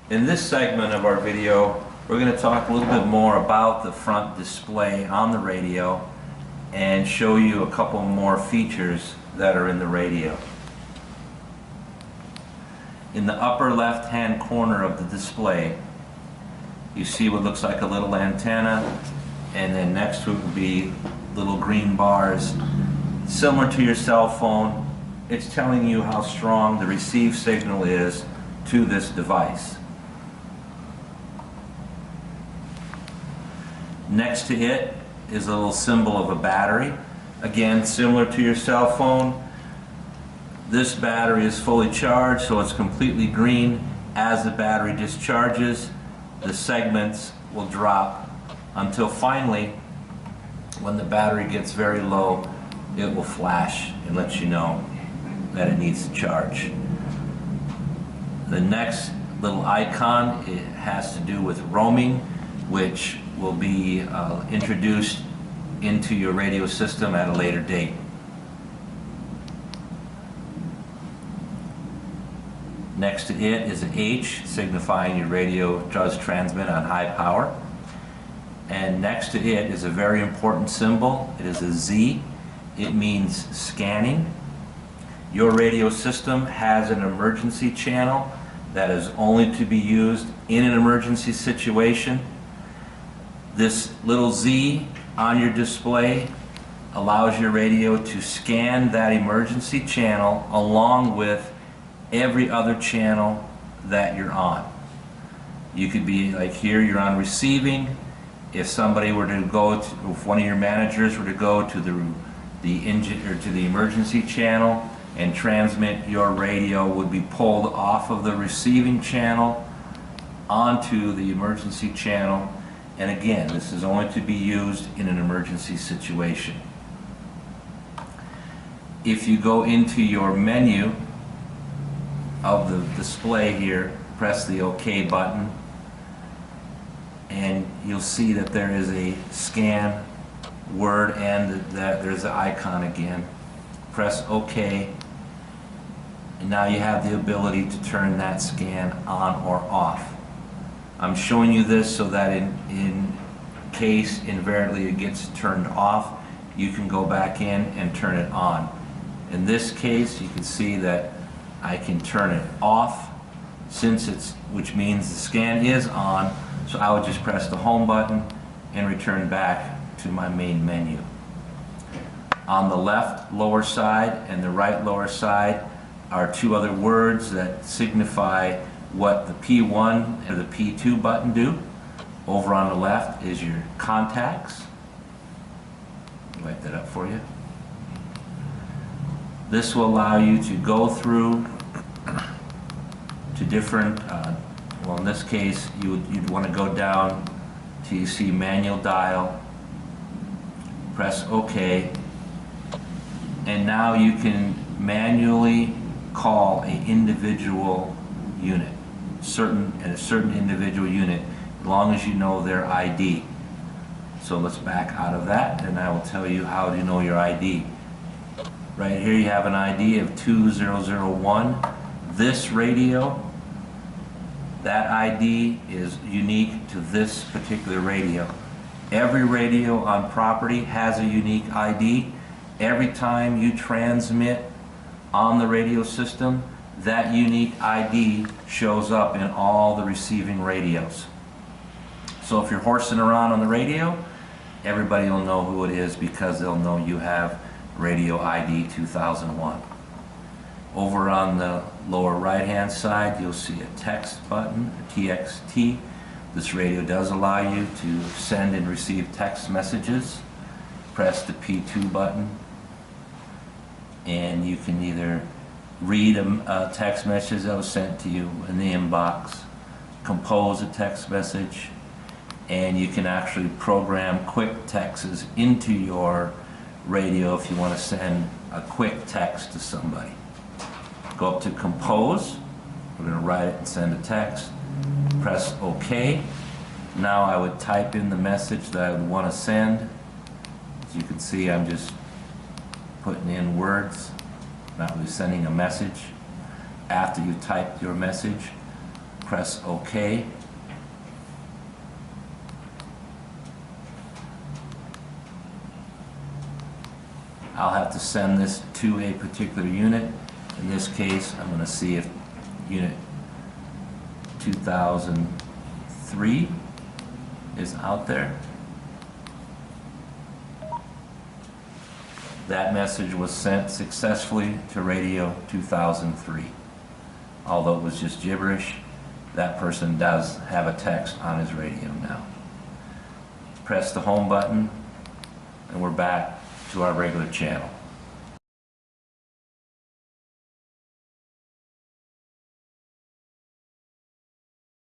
In this segment of our video, we're going to talk a little bit more about the front display on the radio and show you a couple more features that are in the radio. In the upper left hand corner of the display, you see what looks like a little antenna, and then next to it would be little green bars. Similar to your cell phone, it's telling you how strong the receive signal is to this device. Next to it is a little symbol of a battery. Again, similar to your cell phone, this battery is fully charged, so it's completely green. As the battery discharges, the segments will drop until finally, when the battery gets very low, it will flash and let you know that it needs to charge. The next little icon, it has to do with roaming, which will be introduced into your radio system at a later date. Next to it is an H, signifying your radio does transmit on high power. And next to it is a very important symbol. It is a Z. It means scanning. Your radio system has an emergency channel that is only to be used in an emergency situation. This little Z on your display allows your radio to scan that emergency channel along with every other channel that you're on. You could be like here, you're on receiving. If somebody were to go to, if one of your managers were to go to the engine or to the emergency channel and transmit, your radio would be pulled off of the receiving channel onto the emergency channel. And again, this is only to be used in an emergency situation. If you go into your menu of the display here, press the OK button, and you'll see that there is a scan word and that there's the icon again. Press OK, and now you have the ability to turn that scan on or off. I'm showing you this so that in case invariably it gets turned off, you can go back in and turn it on. In this case, you can see that I can turn it off, which means the scan is on, so I would just press the home button and return back to my main menu. On the left lower side and the right lower side are two other words that signify what the P1 and the P2 button do. Over on the left is your contacts. I'll write that up for you. This will allow you to go through to different, well, in this case, you'd want to go down till you see manual dial, press OK, and now you can manually call an individual unit, a certain individual unit, as long as you know their ID. So let's back out of that, and I will tell you how to know your ID. Right here you have an ID of 2001. This radio, that ID is unique to this particular radio. Every radio on property has a unique ID. Every time you transmit on the radio system, that unique ID shows up in all the receiving radios. So if you're horsing around on the radio, everybody will know who it is because they'll know you have radio ID 2001. Over on the lower right hand side, you'll see a text button, a TXT. This radio does allow you to send and receive text messages. Press the P2 button and you can either read a text message that was sent to you in the inbox, compose a text message, and you can actually program quick texts into your radio if you want to send a quick text to somebody. Go up to compose. We're going to write it and send a text. Press OK. Now I would type in the message that I would want to send. As you can see, I'm just putting in words, not really sending a message. After you type your message, press OK. I'll have to send this to a particular unit. In this case, I'm going to see if unit 2003 is out there. That message was sent successfully to radio 2003. Although it was just gibberish, that person does have a text on his radio now. Press the home button and we're back to our regular channel.